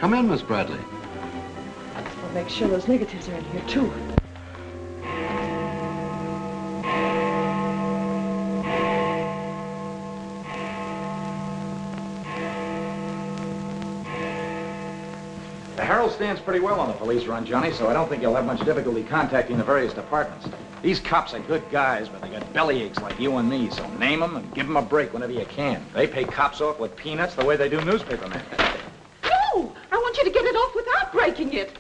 Come in, Miss Bradley. We'll make sure those negatives are in here, too. The Herald stands pretty well on the police run, Johnny, so I don't think you'll have much difficulty contacting the various departments. These cops are good guys, but they got bellyaches like you and me, so name them and give them a break whenever you can. They pay cops off with peanuts the way they do newspapermen. No! I want you to get it off without breaking it.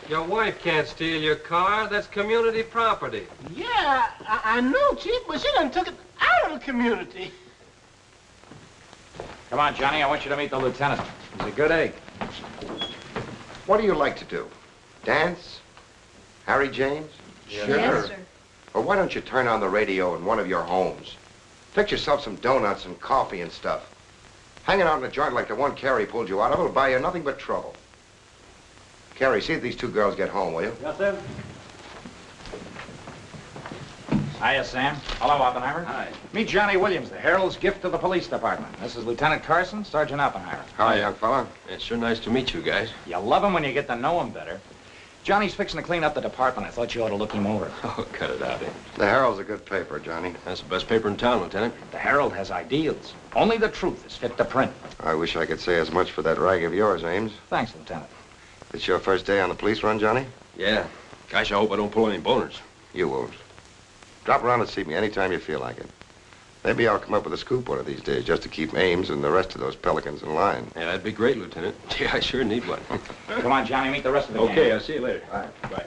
Your wife can't steal your car. That's community property. Yeah, I know, Chief, but she done took it out of the community. Come on, Johnny, I want you to meet the lieutenant. He's a good egg. What do you like to do? Dance? Harry James? Sure. Yes, sir. Or why don't you turn on the radio in one of your homes? Fix yourself some donuts and coffee and stuff. Hanging out in a joint like the one Carrie pulled you out of will buy you nothing but trouble. Carrie, see if these two girls get home, will you? Yes, sir. Hiya, Sam. Hello, Oppenheimer. Hi. Meet Johnny Williams, the Herald's gift to the police department. This is Lieutenant Carson, Sergeant Oppenheimer. Hi, young fella. It's sure nice to meet you guys. You love him when you get to know him better. Johnny's fixing to clean up the department. I thought you ought to look him over. Oh, cut it out, eh? The Herald's a good paper, Johnny. That's the best paper in town, Lieutenant. The Herald has ideals. Only the truth is fit to print. I wish I could say as much for that rag of yours, Ames. Thanks, Lieutenant. It's your first day on the police run, Johnny? Yeah. Gosh, I hope I don't pull any boners. You won't. Drop around and see me anytime you feel like it. Maybe I'll come up with a scoop one of these days just to keep Ames and the rest of those pelicans in line. Yeah, that'd be great, Lieutenant. Yeah, I sure need one. Come on, Johnny, meet the rest of the gang. Okay, I'll see you later. All right. Bye.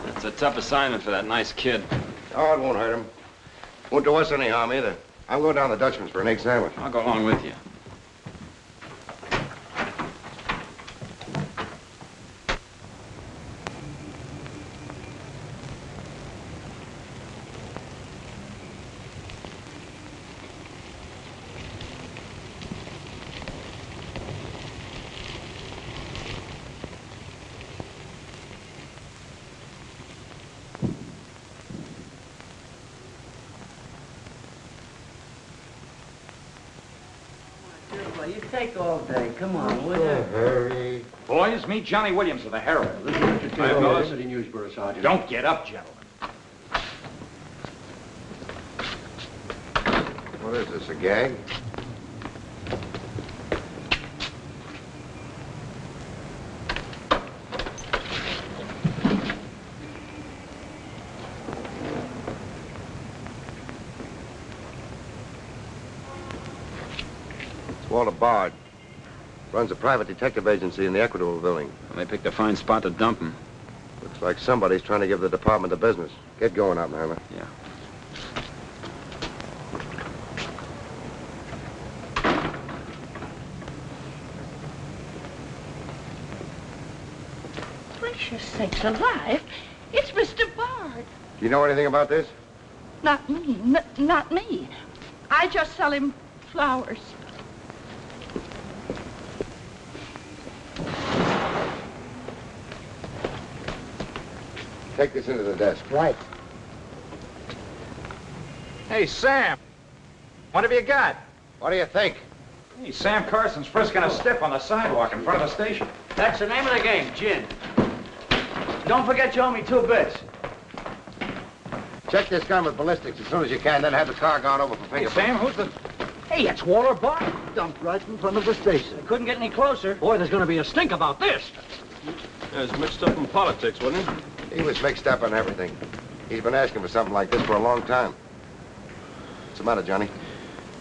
That's a tough assignment for that nice kid. Oh, it won't hurt him. Won't do us any harm either. I'm going down to the Dutchman's for an egg sandwich. I'll go along with you. You take all day. Come on, will you? Hurry. Boys, meet Johnny Williams of the Herald. Hi, fellas. City Newsbureau, Sergeant. Don't get up, gentlemen. What is this, a gag? Walter Bard. Runs a private detective agency in the Equitable building. Well, they picked a fine spot to dump him. Looks like somebody's trying to give the department the business. Get going, Oppenheimer. Yeah. Gracious sakes alive. It's Mr. Bard. Do you know anything about this? Not me. Not me. I just sell him flowers. Take this into the desk. Right. Hey, Sam. What have you got? What do you think? Hey, Sam Carson's frisking a stiff on the sidewalk in front of the station. That's the name of the game, gin. Don't forget you owe me 2 bits. Check this gun with ballistics as soon as you can, then have the car gone over for Hey, fingerprints. Sam, who's the... Hey, it's Walter Bard. Dumped right in front of the station. Couldn't get any closer. Boy, there's going to be a stink about this. Yeah, he's mixed up in politics, wasn't he? He was mixed up on everything. He's been asking for something like this for a long time. What's the matter, Johnny?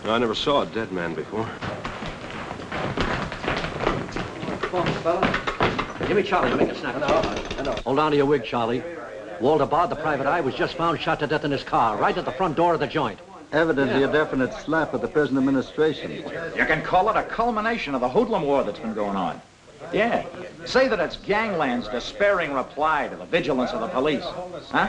I never saw a dead man before. Come on, fella. Give me Charlie to make a snap. No. Hold on to your wig, Charlie. Walter Bard, the private eye, was just found shot to death in his car, right at the front door of the joint. Evidently a definite slap at the present administration. You can call it a culmination of the hoodlum war that's been going on. Yeah. Say that it's gangland's despairing reply to the vigilance of the police. Huh?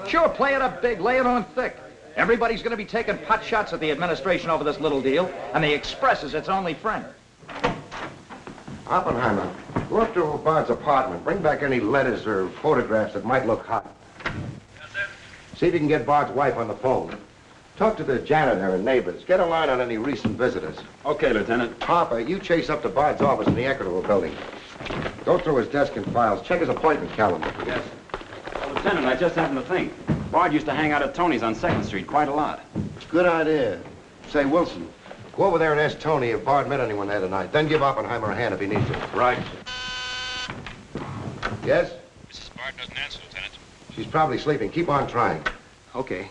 Sure, play it up big, lay it on thick. Everybody's going to be taking pot shots at the administration over this little deal, and the Express is its only friend. Oppenheimer, go up to Bard's apartment. Bring back any letters or photographs that might look hot. Yes, sir. See if you can get Bard's wife on the phone. Talk to the janitor and neighbors. Get a line on any recent visitors. Okay, Lieutenant. Harper, you chase up to Bard's office in the Equitable building. Go through his desk and files. Check his appointment calendar. Yes. Lieutenant, I just happened to think. Bard used to hang out at Tony's on 2nd Street quite a lot. Good idea. Say, Wilson, go over there and ask Tony if Bard met anyone there tonight. Then give Oppenheimer a hand if he needs to. Right. Yes? Mrs. Bard doesn't answer, Lieutenant. She's probably sleeping. Keep on trying. Okay.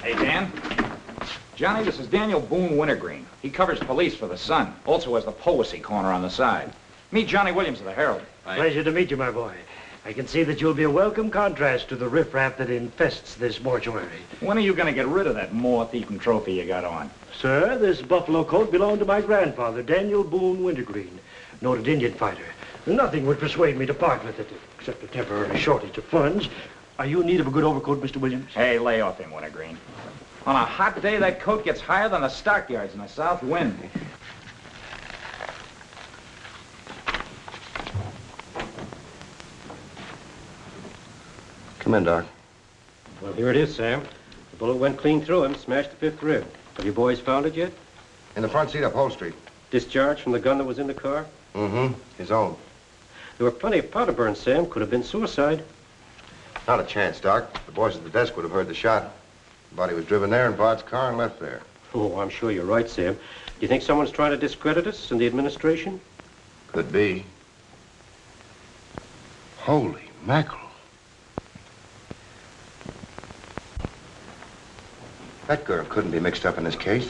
Hey, Dan. Johnny, this is Daniel Boone Wintergreen. He covers police for the Sun. Also has the Poesy Corner on the side. Meet Johnny Williams of the Herald. Pleasure to meet you, my boy. I can see that you'll be a welcome contrast to the riffraff that infests this mortuary. When are you going to get rid of that moth-eaten trophy you got on? Sir, this buffalo coat belonged to my grandfather, Daniel Boone Wintergreen, noted Indian fighter. Nothing would persuade me to part with it, except a temporary shortage of funds. Are you in need of a good overcoat, Mr. Williams? Hey, lay off him, Wintergreen. On a hot day, that coat gets higher than the stockyards in a south wind. Come in, Doc. Well, here it is, Sam. The bullet went clean through him, smashed the 5th rib. Have you boys found it yet? In the front seat upholstery. Discharged from the gun that was in the car? Mm-hmm. His own. There were plenty of powder burns, Sam. Could have been suicide. Not a chance, Doc. The boys at the desk would have heard the shot. The body was driven there in Bard's car and left there. Oh, I'm sure you're right, Sam. Do you think someone's trying to discredit us in the administration? Could be. Holy mackerel. That girl couldn't be mixed up in this case.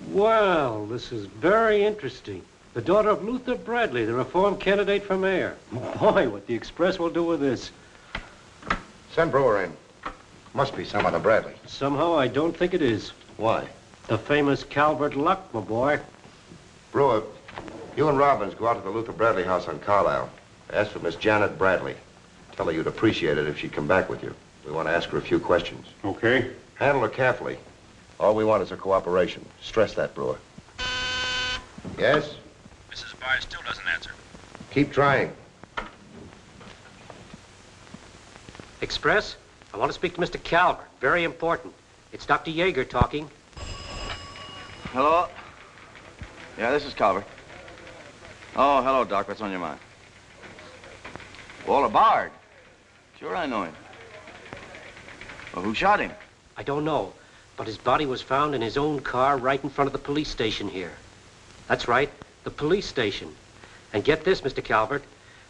Well, this is very interesting. The daughter of Luther Bradley, the reform candidate for mayor. Boy, what the Express will do with this. Send Brewer in. Must be some other Bradley. Somehow, I don't think it is. Why? The famous Calvert Luck, my boy. Brewer, you and Robbins go out to the Luther Bradley house on Carlisle. Ask for Miss Janet Bradley. Tell her you'd appreciate it if she'd come back with you. We want to ask her a few questions. Okay. Handle her carefully. All we want is her cooperation. Stress that, Brewer. Yes? Mrs. Bard still doesn't answer. Keep trying. Express? I want to speak to Mr. Calvert. Very important. It's Dr. Yeager talking. Hello? Yeah, this is Calvert. Oh, hello, Doc. What's on your mind? Walter Bard. Sure, I know him. Well, who shot him? I don't know, but his body was found in his own car right in front of the police station here. That's right, the police station. And get this, Mr. Calvert.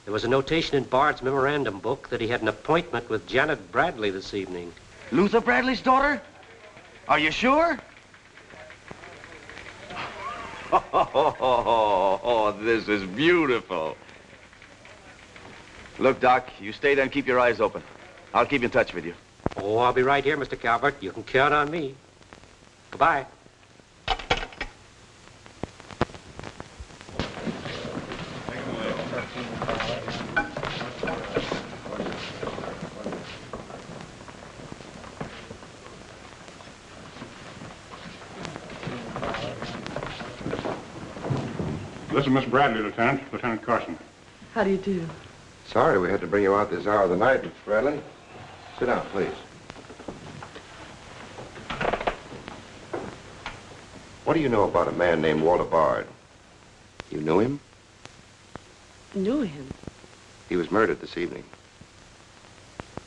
There was a notation in Bard's memorandum book that he had an appointment with Janet Bradley this evening. Luther Bradley's daughter? Are you sure? Oh, this is beautiful. Look, Doc, you stay there and keep your eyes open. I'll keep in touch with you. Oh, I'll be right here, Mr. Calvert. You can count on me. Goodbye. This is Miss Bradley, Lieutenant. Lieutenant Carson. How do you do? Sorry we had to bring you out this hour of the night, Miss Bradley. Sit down, please. What do you know about a man named Walter Bard? You knew him? Knew him? He was murdered this evening.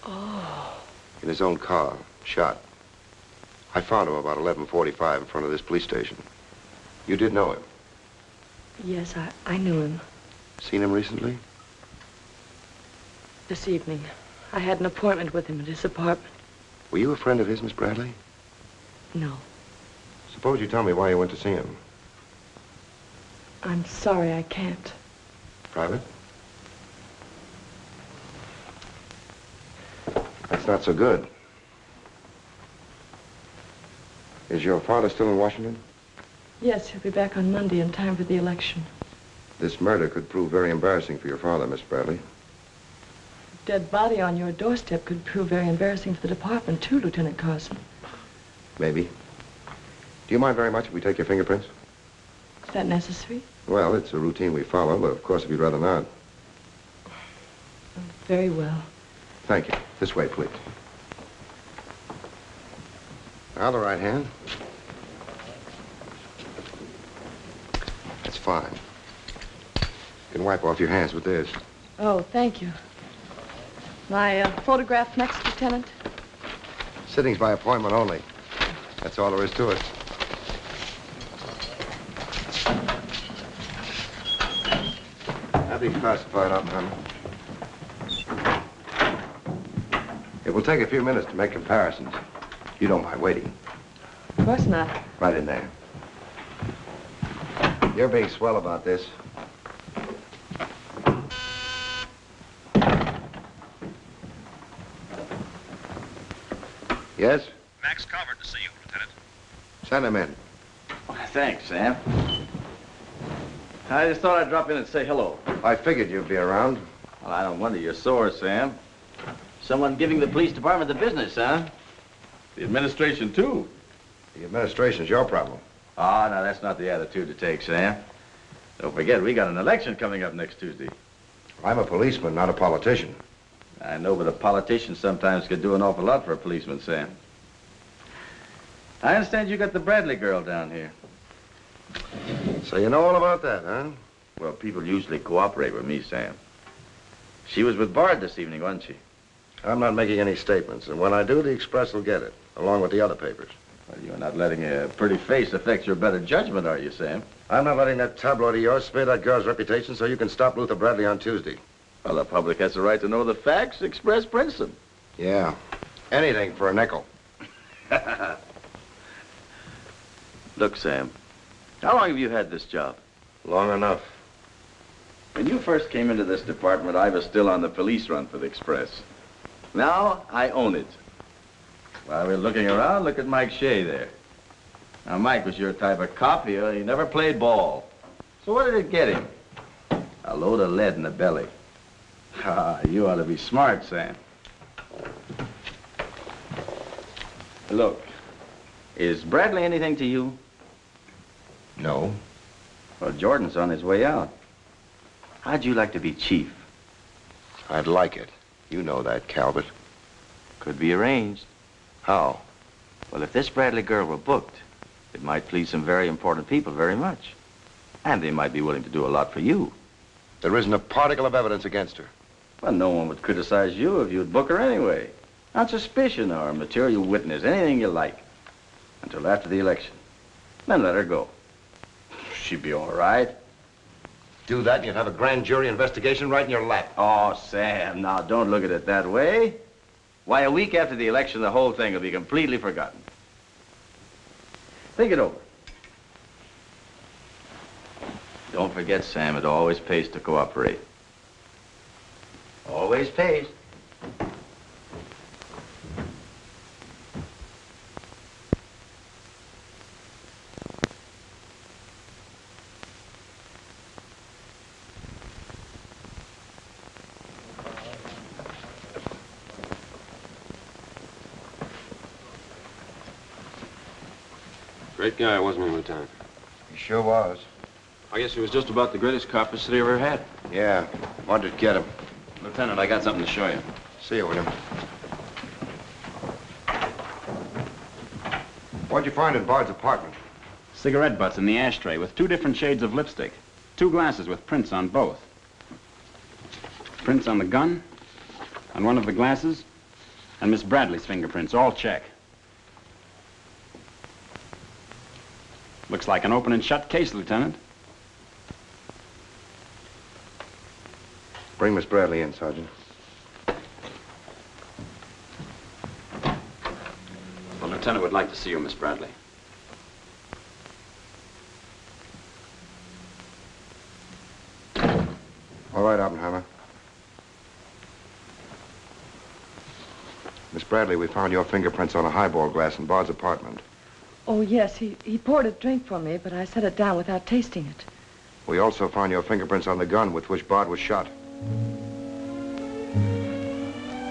Oh. In his own car, shot. I found him about 11:45 in front of this police station. You did know him? Yes, I knew him. Seen him recently? This evening. I had an appointment with him at his apartment. Were you a friend of his, Miss Bradley? No. Suppose you tell me why you went to see him. I'm sorry I can't. Private? That's not so good. Is your father still in Washington? Yes, he'll be back on Monday in time for the election. This murder could prove very embarrassing for your father, Miss Bradley. Dead body on your doorstep could prove very embarrassing for the department, too, Lieutenant Carson. Maybe. Do you mind very much if we take your fingerprints? Is that necessary? Well, it's a routine we follow, but of course, if you'd rather not. Very well. Thank you. This way, please. Now the right hand. That's fine. You can wipe off your hands with this. Oh, thank you. My photograph next, Lieutenant? Sittings by appointment only. That's all there is to it. That'll be classified up, honey. It will take a few minutes to make comparisons. You don't mind waiting. Of course not. Right in there. You're being swell about this. Yes? Max Calvert to see you, Lieutenant. Send him in. Thanks, Sam. I just thought I'd drop in and say hello. I figured you'd be around. Well, I don't wonder you're sore, Sam. Someone giving the police department the business, huh? The administration, too. The administration's your problem. Oh, no, that's not the attitude to take, Sam. Don't forget, we got an election coming up next Tuesday. I'm a policeman, not a politician. I know, but a politician sometimes could do an awful lot for a policeman, Sam. I understand you got the Bradley girl down here. So you know all about that, huh? Well, people usually cooperate with me, Sam. She was with Bard this evening, wasn't she? I'm not making any statements, and when I do, the Express will get it, along with the other papers. Well, you're not letting a pretty face affect your better judgment, are you, Sam? I'm not letting that tabloid of yours smear that girl's reputation so you can stop Luther Bradley on Tuesday. Well, the public has the right to know the facts. Express prints them. Yeah. Anything for a nickel. Look, Sam, how long have you had this job? Long enough. When you first came into this department, I was still on the police run for the Express. Now, I own it. While we're looking around, look at Mike Shea there. Now, Mike was your type of cop here. He never played ball. So what did it get him? A load of lead in the belly. Ah, you ought to be smart, Sam. Look, is Bradley anything to you? No. Well, Jordan's on his way out. How'd you like to be chief? I'd like it. You know that, Calvert. Could be arranged. How? Well, if this Bradley girl were booked, it might please some very important people very much. And they might be willing to do a lot for you. There isn't a particle of evidence against her. Well, no one would criticize you if you'd book her anyway. On suspicion or material witness, anything you like. Until after the election. Then let her go. She'd be all right. Do that and you'd have a grand jury investigation right in your lap. Oh, Sam, now don't look at it that way. Why, a week after the election, the whole thing will be completely forgotten. Think it over. Don't forget, Sam, it always pays to cooperate. Always pays. Great guy, wasn't he, Lieutenant? He sure was. I guess he was just about the greatest cop the city ever had. Yeah. Wanted to get him. Lieutenant, I got something to show you. See you, William. What'd you find in Bard's apartment? Cigarette butts in the ashtray with 2 different shades of lipstick. 2 glasses with prints on both. Prints on the gun, on one of the glasses, and Miss Bradley's fingerprints, all check. Looks like an open and shut case, Lieutenant. Bring Miss Bradley in, Sergeant. The Lieutenant would like to see you, Miss Bradley. All right, Oppenheimer. Miss Bradley, we found your fingerprints on a highball glass in Bard's apartment. Oh, yes, he poured a drink for me, but I set it down without tasting it. We also found your fingerprints on the gun with which Bard was shot.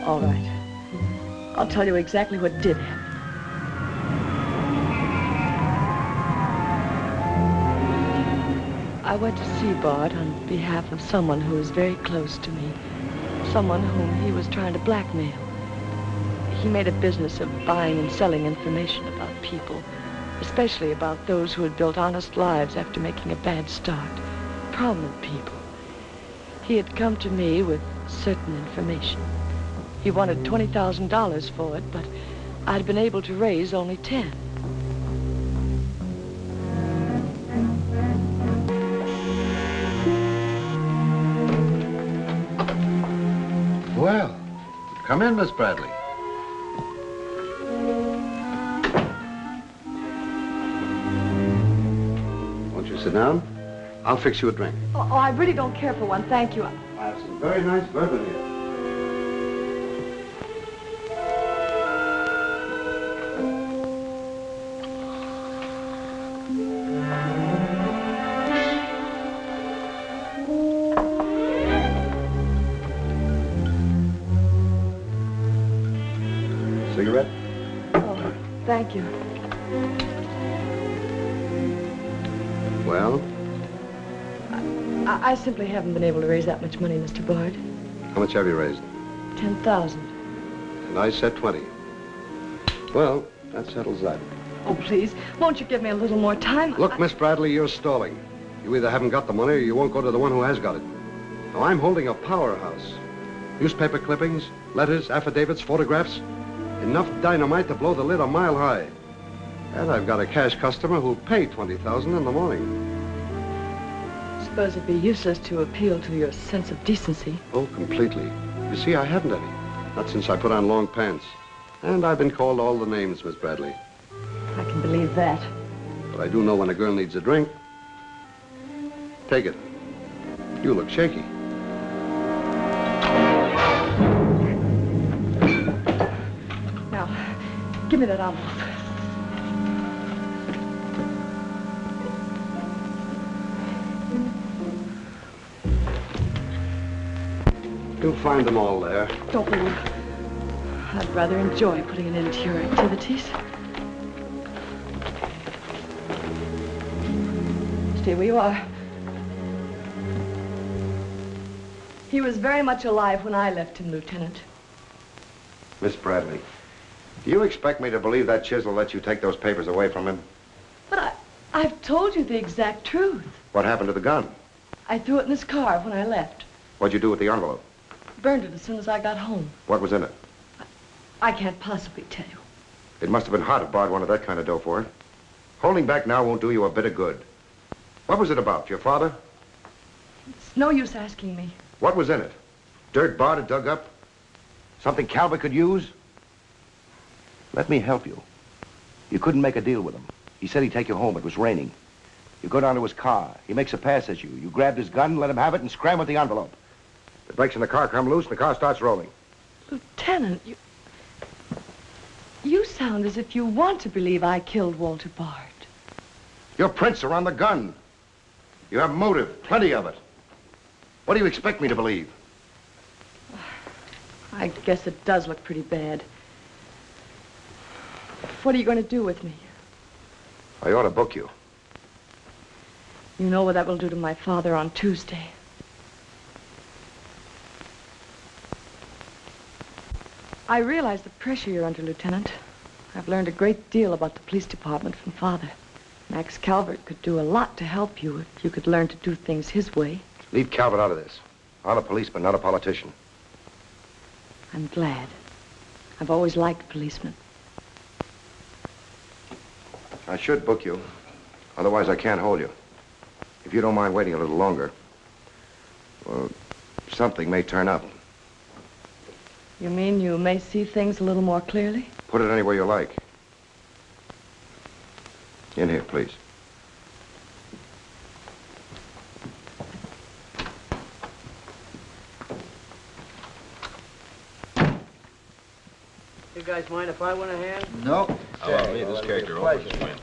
All right. I'll tell you exactly what did happen. I went to see Bard on behalf of someone who was very close to me. someone whom he was trying to blackmail. He made a business of buying and selling information about people, especially about those who had built honest lives after making a bad start. Prominent people. He had come to me with certain information. He wanted $20,000 for it, but I'd been able to raise only 10. Well, come in, Miss Bradley. Won't you sit down? I'll fix you a drink. Oh, I really don't care for one, thank you. I have some very nice bourbon here. Cigarette? Oh, thank you. Well? I simply haven't been able to raise that much money, Mr. Bard. How much have you raised? 10,000. And I said 20. Well, that settles that. Oh, please, won't you give me a little more time? Look, Miss Bradley, you're stalling. You either haven't got the money or you won't go to the one who has got it. Now, I'm holding a powerhouse. Newspaper clippings, letters, affidavits, photographs. Enough dynamite to blow the lid a mile high. And I've got a cash customer who'll pay $20,000 in the morning. I suppose it'd be useless to appeal to your sense of decency. Oh, completely. You see, I haven't any. Not since I put on long pants. And I've been called all the names, Miss Bradley. I can believe that. But I do know when a girl needs a drink. Take it. You look shaky. Now, give me that envelope. You'll find them all there. Don't worry. I'd rather enjoy putting an end to your activities. Stay where you are. He was very much alive when I left him, Lieutenant. Miss Bradley, do you expect me to believe that chisel let you take those papers away from him? But I've told you the exact truth. What happened to the gun? I threw it in his car when I left. What'd you do with the envelope? Burned it as soon as I got home. What was in it? I can't possibly tell you. It must have been hard if Bard wanted that kind of dough for it. Holding back now won't do you a bit of good. What was it about? Your father? It's no use asking me. What was in it? Dirt Bard had dug up? Something Calvert could use? Let me help you. You couldn't make a deal with him. He said he'd take you home. It was raining. You go down to his car. He makes a pass at you. You grabbed his gun, let him have it, and scram with the envelope. The brakes in the car come loose, and the car starts rolling. Lieutenant, you sound as if you want to believe I killed Walter Bard. Your prints are on the gun. You have motive, plenty of it. What do you expect me to believe? I guess it does look pretty bad. What are you going to do with me? I ought to book you. You know what that will do to my father on Tuesday. I realize the pressure you're under, Lieutenant. I've learned a great deal about the police department from Father. Max Calvert could do a lot to help you if you could learn to do things his way. Leave Calvert out of this. I'm a policeman, not a politician. I'm glad. I've always liked policemen. I should book you. Otherwise, I can't hold you. If you don't mind waiting a little longer, well, something may turn up. You mean you may see things a little more clearly? Put it anywhere you like. In here, please. You guys mind if I went ahead? No. How about me? This character always wins.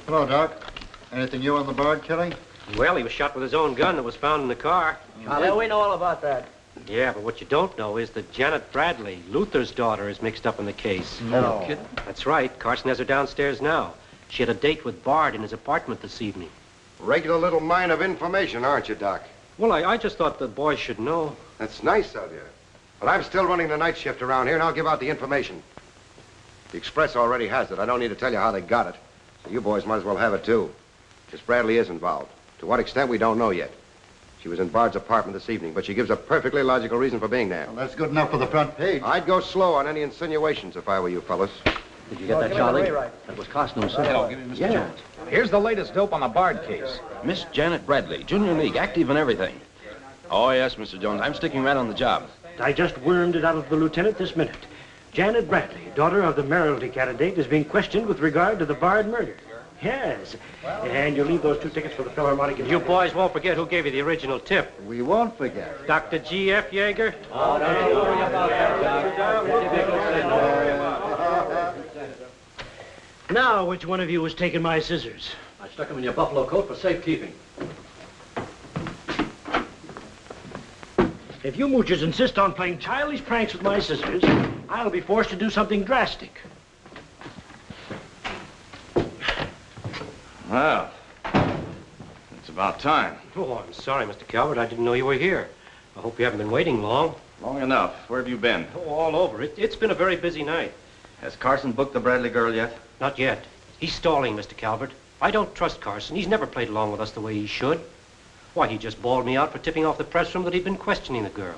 Hello, Doc. Anything new on the Bard killing? Well, he was shot with his own gun that was found in the car. Yeah, we know all about that. Yeah, but what you don't know is that Janet Bradley, Luther's daughter, is mixed up in the case. No. Kidding? That's right. Carson has her downstairs now. She had a date with Bard in his apartment this evening. Regular little mine of information, aren't you, Doc? Well, I just thought the boys should know. That's nice of you. Well, I'm still running the night shift around here, and I'll give out the information. The Express already has it. I don't need to tell you how they got it. So you boys might as well have it, too. Miss Bradley is involved. To what extent, we don't know yet. She was in Bard's apartment this evening, but she gives a perfectly logical reason for being there. Well, that's good enough for the front page. I'd go slow on any insinuations if I were you fellas. Did you get that, Charlie? That was Costume, sir. Hello, give me Mr. Jones. Here's the latest dope on the Bard case. Miss Janet Bradley, Junior League, active and everything. Oh, yes, Mr. Jones. I'm sticking right on the job. I just wormed it out of the lieutenant this minute. Janet Bradley, daughter of the mayoralty candidate, is being questioned with regard to the Bard murder. Yes. And you'll leave those 2 tickets for the Philharmonic. You boys won't forget who gave you the original tip. We won't forget. Dr. G.F. Yeager? Oh, don't worry about that, Now, which one of you was taking my scissors? I stuck them in your buffalo coat for safekeeping. If you moochers insist on playing childish pranks with my scissors, I'll be forced to do something drastic. Well, it's about time. Oh, I'm sorry, Mr. Calvert. I didn't know you were here. I hope you haven't been waiting long. Long enough. Where have you been? Oh, all over. It's been a very busy night. Has Carson booked the Bradley girl yet? Not yet. He's stalling, Mr. Calvert. I don't trust Carson. He's never played along with us the way he should. Why, he just bawled me out for tipping off the press room that he'd been questioning the girl.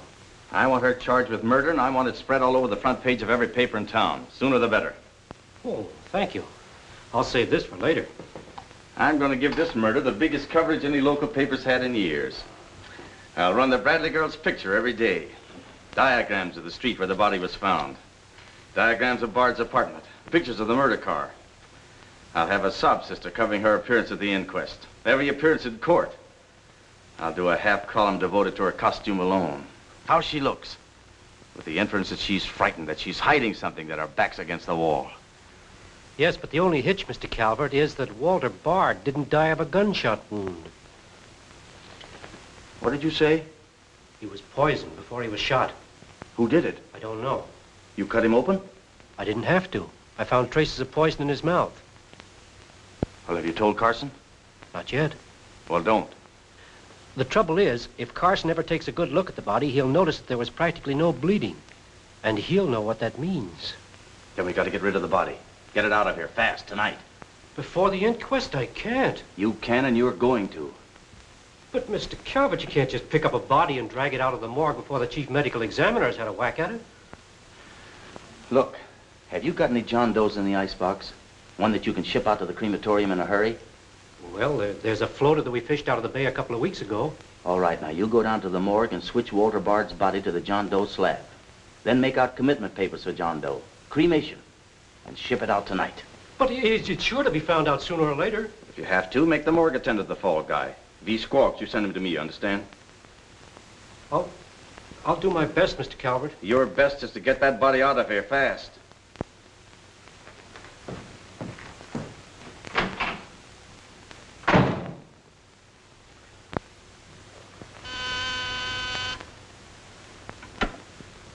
I want her charged with murder, and I want it spread all over the front page of every paper in town. Sooner the better. Oh, thank you. I'll save this for later. I'm going to give this murder the biggest coverage any local paper's had in years. I'll run the Bradley girl's picture every day. Diagrams of the street where the body was found. Diagrams of Bard's apartment. Pictures of the murder car. I'll have a sob sister covering her appearance at the inquest. Every appearance in court. I'll do a half column devoted to her costume alone. How she looks. With the inference that she's frightened, that she's hiding something, that her back's against the wall. Yes, but the only hitch, Mr. Calvert, is that Walter Bard didn't die of a gunshot wound. What did you say? He was poisoned before he was shot. Who did it? I don't know. You cut him open? I didn't have to. I found traces of poison in his mouth. Well, have you told Carson? Not yet. Well, don't. The trouble is, if Carson ever takes a good look at the body, he'll notice that there was practically no bleeding. And he'll know what that means. Then we got to get rid of the body. Get it out of here, fast, tonight. Before the inquest, I can't. You can, and you're going to. But, Mr. Calvert, you can't just pick up a body and drag it out of the morgue before the chief medical examiner's had a whack at it. Look, have you got any John Does in the icebox? One that you can ship out to the crematorium in a hurry? Well, there's a floater that we fished out of the bay a couple of weeks ago. All right, now, you go down to the morgue and switch Walter Bard's body to the John Doe slab. Then make out commitment papers for John Doe. Cremation. And ship it out tonight. But it's sure to be found out sooner or later. If you have to, make the morgue attendant the fall guy. If he squawks, you send him to me, you understand? I'll do my best, Mr. Calvert. Your best is to get that body out of here fast.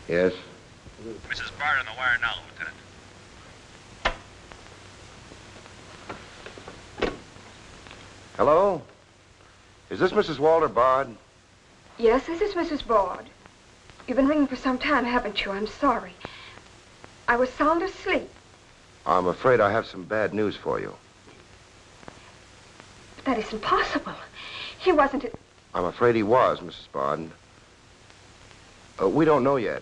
Yes? Mrs. Bard on the wire now, Lieutenant. Hello? Is this Mrs. Walter Bard? Yes, this is Mrs. Bard. You've been ringing for some time, haven't you? I'm sorry. I was sound asleep. I'm afraid I have some bad news for you. But that isn't possible. He wasn't... I'm afraid he was, Mrs. Bard. We don't know yet.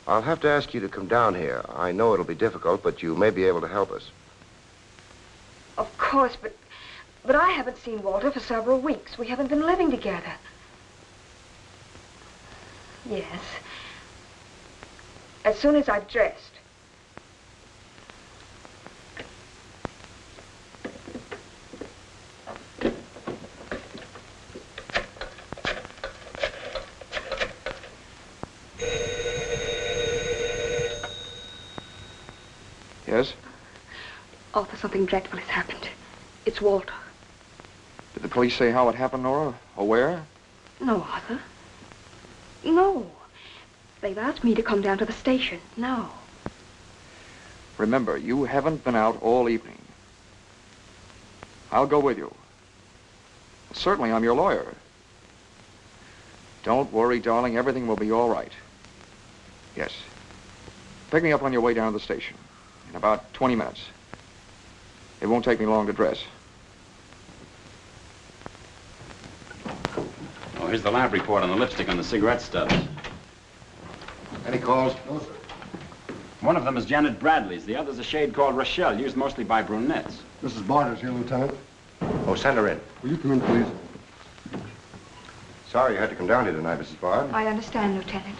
I'll have to ask you to come down here. I know it'll be difficult, but you may be able to help us. Of course, but I haven't seen Walter for several weeks. We haven't been living together. Yes. As soon as I've dressed. Yes? Arthur, something dreadful has happened. It's Walter. Did the police say how it happened, Nora? Or where? No, Arthur. No. They've asked me to come down to the station. No. Remember, you haven't been out all evening. I'll go with you. Certainly, I'm your lawyer. Don't worry, darling. Everything will be all right. Yes. Pick me up on your way down to the station in about 20 minutes. It won't take me long to dress. Oh, here's the lab report on the lipstick on the cigarette stubs. Any calls? No, sir. One of them is Janet Bradley's. The other's a shade called Rochelle, used mostly by brunettes. Mrs. Bard is here, Lieutenant. Oh, send her in. Will you come in, please? Sorry you had to come down here tonight, Mrs. Bard. I understand, Lieutenant.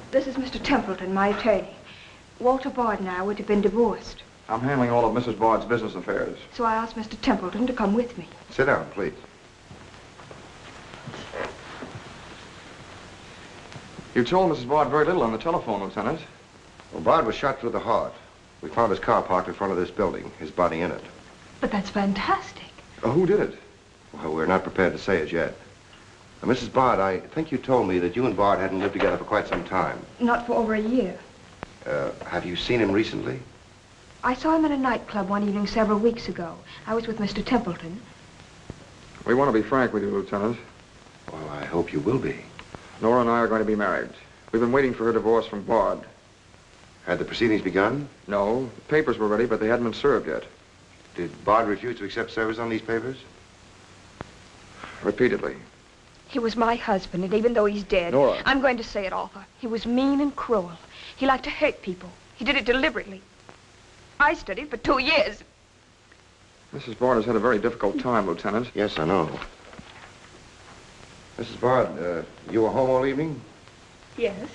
This is Mr. Templeton, my attorney. Walter Bard and I would have been divorced. I'm handling all of Mrs. Bard's business affairs. So I asked Mr. Templeton to come with me. Sit down, please. You told Mrs. Bard very little on the telephone, Lieutenant. Well, Bard was shot through the heart. We found his car parked in front of this building, his body in it. But that's fantastic. Who did it? Well, we're not prepared to say it yet. Mrs. Bard, I think you told me that you and Bard hadn't lived together for quite some time. Not for over a year. Have you seen him recently? I saw him at a nightclub one evening several weeks ago. I was with Mr. Templeton. We want to be frank with you, Lieutenant. Well, I hope you will be. Nora and I are going to be married. We've been waiting for her divorce from Bard. Had the proceedings begun? No. The papers were ready, but they hadn't been served yet. Did Bard refuse to accept service on these papers? Repeatedly. He was my husband, and even though he's dead... Nora. I'm going to say it, Arthur. He was mean and cruel. He liked to hurt people. He did it deliberately. I studied for 2 years. Mrs. Bard has had a very difficult time, Lieutenant. Yes, I know. Mrs. Bard, you were home all evening? Yes.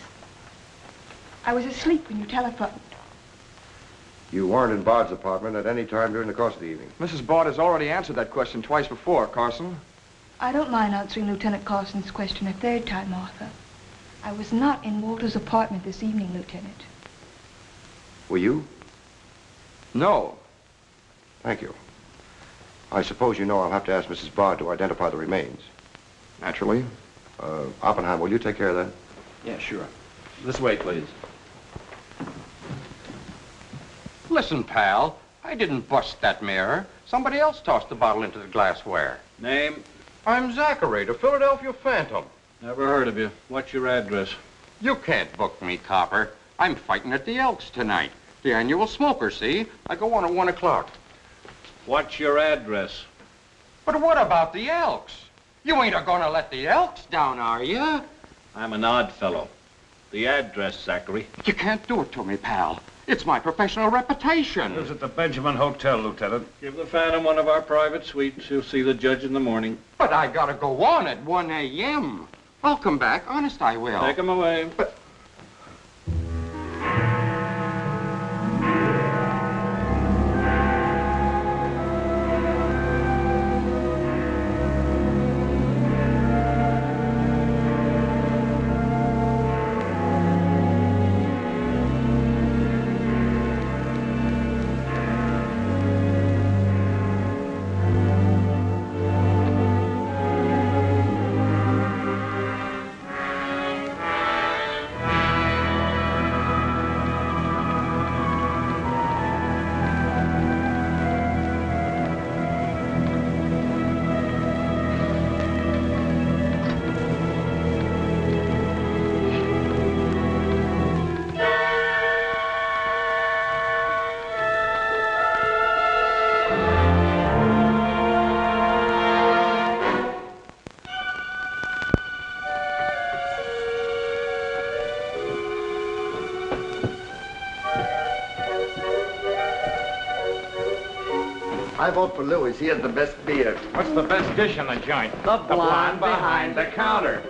I was asleep when you telephoned. You weren't in Bard's apartment at any time during the course of the evening? Mrs. Bard has already answered that question twice before, Carson. I don't mind answering Lieutenant Carson's question a third time, Arthur. I was not in Walter's apartment this evening, Lieutenant. Were you? No. Thank you. I suppose you know I'll have to ask Mrs. Bard to identify the remains. Naturally. Oppenheim, will you take care of that? Yeah, sure. This way, please. Listen, pal, I didn't bust that mirror. Somebody else tossed the bottle into the glassware. Name? I'm Zachary, the Philadelphia Phantom. Never heard of you. What's your address? You can't book me, copper. I'm fighting at the Elks tonight. The annual smoker, see? I go on at 1 o'clock. What's your address? But what about the Elks? You ain't a-gonna let the Elks down, are you? I'm an odd fellow. The address, Zachary. You can't do it to me, pal. It's my professional reputation. Lives at the Benjamin Hotel, Lieutenant. Give the Phantom one of our private suites. He'll see the judge in the morning. But I gotta go on at 1 a.m. I'll come back. Honest, I will. Take him away. But... I vote for Louis. He has the best beer. What's the best dish in the joint? The blonde behind the counter.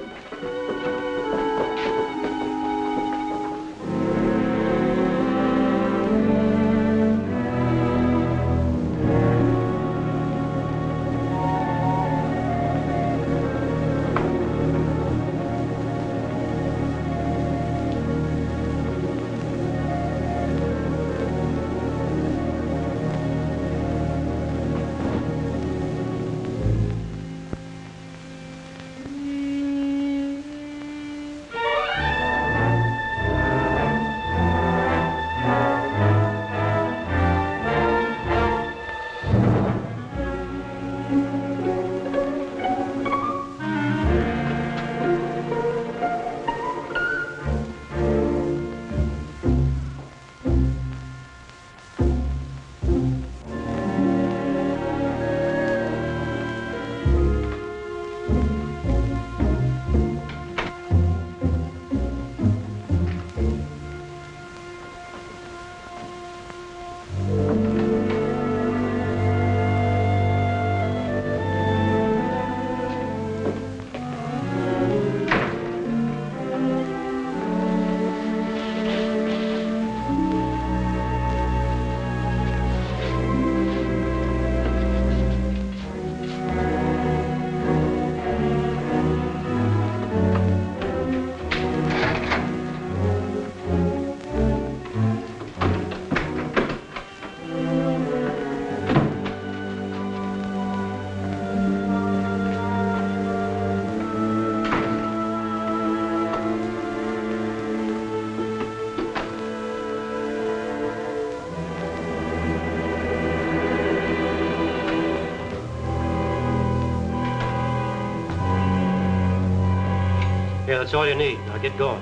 Yeah, that's all you need. Now get going.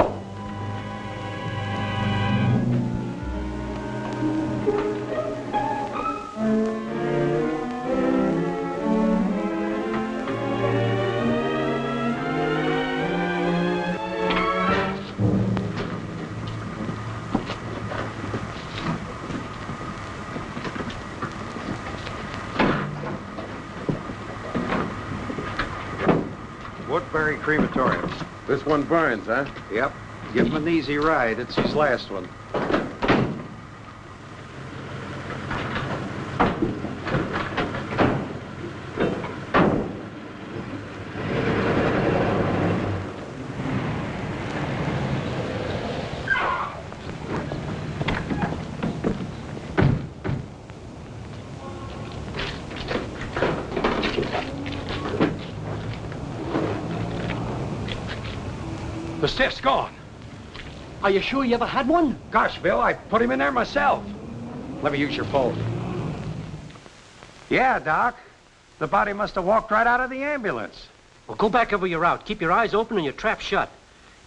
Woodbury Crematorium. This one burns, huh? Yep. Give him an easy ride. It's his last one. The stiff's gone. Are you sure you ever had one? Gosh, Bill, I put him in there myself. Let me use your phone. Yeah, Doc. The body must have walked right out of the ambulance. Well, go back over your route. Keep your eyes open and your trap shut.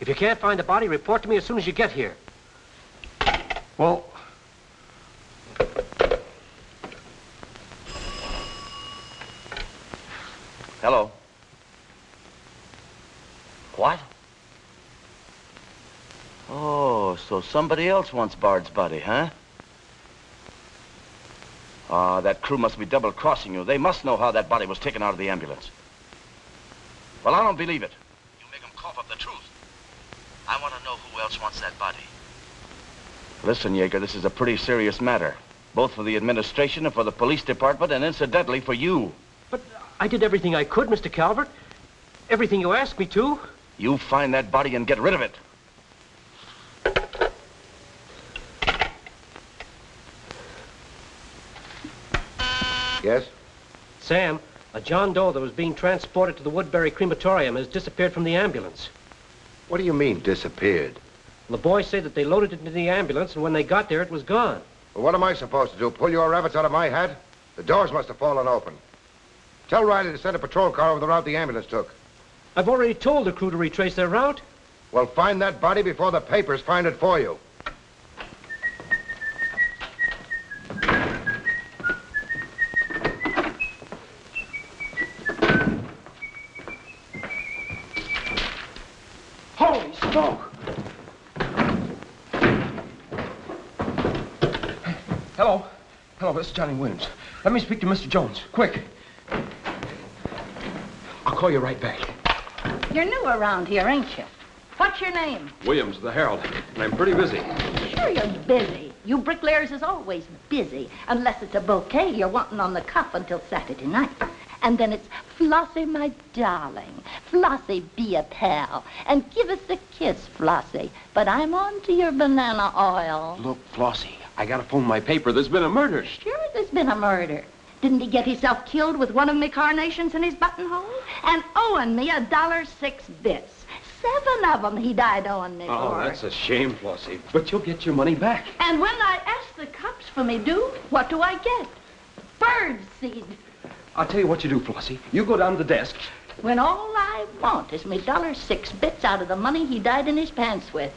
If you can't find the body, report to me as soon as you get here. Well... Hello. What? Oh, so somebody else wants Bard's body, huh? Ah, that crew must be double-crossing you. They must know how that body was taken out of the ambulance. Well, I don't believe it. You make them cough up the truth. I want to know who else wants that body. Listen, Yeager, this is a pretty serious matter. Both for the administration and for the police department, and incidentally for you. But I did everything I could, Mr. Calvert. Everything you asked me to. You find that body and get rid of it. Yes? Sam, a John Doe that was being transported to the Woodbury Crematorium has disappeared from the ambulance. What do you mean, disappeared? The boys say that they loaded it into the ambulance, and when they got there, it was gone. Well, what am I supposed to do, pull your rabbits out of my hat? The doors must have fallen open. Tell Riley to send a patrol car over the route the ambulance took. I've already told the crew to retrace their route. Well, find that body before the papers find it for you. Holy smoke! Hello. Hello, this is Johnny Williams. Let me speak to Mr. Jones, quick. I'll call you right back. You're new around here, ain't you? What's your name? Williams, the Herald, and I'm pretty busy. Sure you're busy. You bricklayers is always busy, unless it's a bouquet you're wanting on the cuff until Saturday night. And then it's, Flossie, my darling. Flossie, be a pal. And give us a kiss, Flossie. But I'm on to your banana oil. Look, Flossie, I gotta phone my paper. There's been a murder. Sure there's been a murder. Didn't he get himself killed with one of me carnations in his buttonhole? And owing me $1.06 bits. 7 of them he died owing me Oh, for. that's a shame, Flossie. But you'll get your money back. And when I ask the cops for me due, what do I get? Bird seed. I'll tell you what you do, Flossie. You go down to the desk. When all I want is me $1.06 bits out of the money he died in his pants with.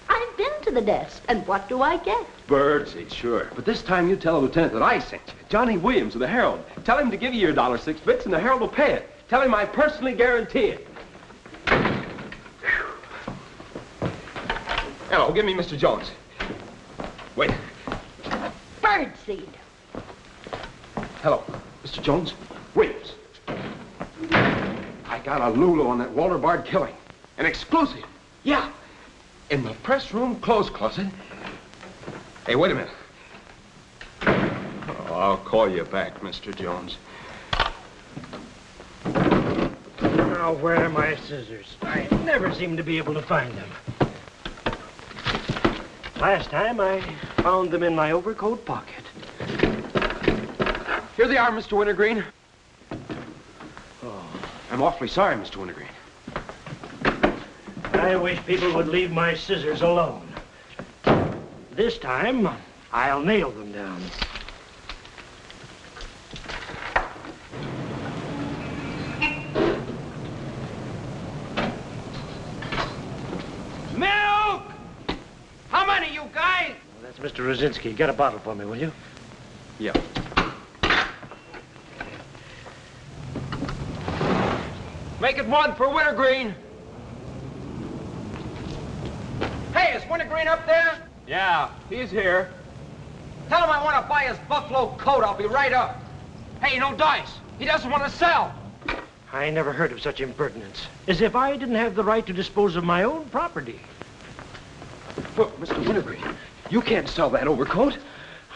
I've been to the desk, and what do I get? Birdseed, sure. But this time you tell the lieutenant that I sent you. Johnny Williams of the Herald. Tell him to give you your $1.06 bits, and the Herald will pay it. Tell him I personally guarantee it. Hello, give me Mr. Jones. Wait. Bird seed. Hello, Mr. Jones. Williams. I got a Lulu on that Walter Bard killing. An exclusive. Yeah. In the press room clothes closet. Hey, wait a minute. Oh, I'll call you back, Mr. Jones. Now, where are my scissors? I never seem to be able to find them. Last time, I found them in my overcoat pocket. Here they are, Mr. Wintergreen. Oh, I'm awfully sorry, Mr. Wintergreen. I wish people would leave my scissors alone. This time, I'll nail them down. Mr. Rosinski, get a bottle for me, will you? Yeah. Make it one for Wintergreen. Hey, is Wintergreen up there? Yeah, he's here. Tell him I want to buy his buffalo coat. I'll be right up. Hey, no dice. He doesn't want to sell. I never heard of such impertinence. As if I didn't have the right to dispose of my own property. Look, Mr. Wintergreen, you can't sell that overcoat.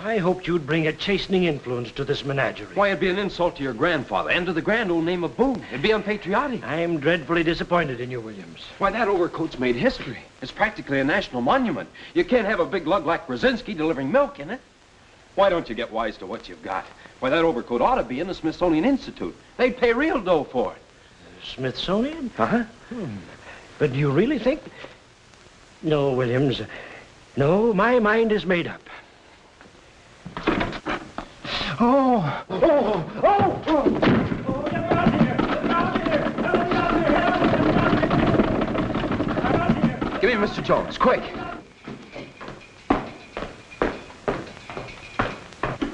I hoped you'd bring a chastening influence to this menagerie. Why, it'd be an insult to your grandfather and to the grand old name of Boone. It'd be unpatriotic. I'm dreadfully disappointed in you, Williams. Why, that overcoat's made history. It's practically a national monument. You can't have a big lug like Brzezinski delivering milk in it. Why don't you get wise to what you've got? Why, that overcoat ought to be in the Smithsonian Institute. They'd pay real dough for it. Smithsonian? Uh-huh. But do you really think... No, Williams. No, my mind is made up. Oh! Oh! Oh! Oh! Give me Mr. Jones, quick.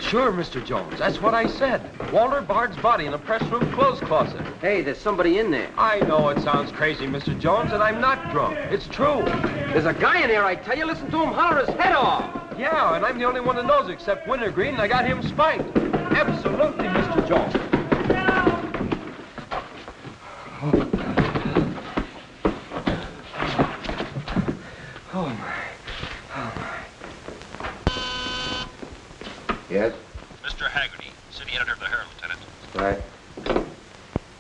Sure, Mr. Jones. That's what I said. Walter Bard's body in the press room clothes closet. Hey, there's somebody in there. I know it sounds crazy, Mr. Jones, and I'm not drunk. It's true. There's a guy in there, I tell you. Listen to him holler his head off. Yeah, and I'm the only one that knows except Wintergreen, and I got him spiked. Absolutely, Mr. Jones. Oh, my. Yes? Mr. Haggerty, city editor of the Herald, Lieutenant. Right.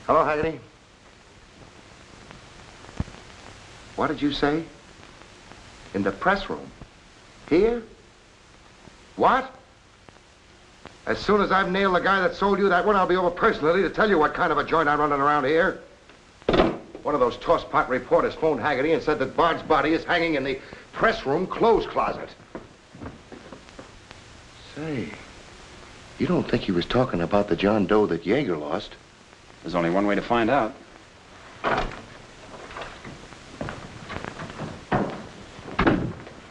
Hello, Haggerty. What did you say? In the press room? Here? What? As soon as I've nailed the guy that sold you that one, I'll be over personally to tell you what kind of a joint I'm running around here. One of those tosspot reporters phoned Haggerty and said that Bard's body is hanging in the press room clothes closet. Say, you don't think he was talking about the John Doe that Yeager lost? There's only one way to find out.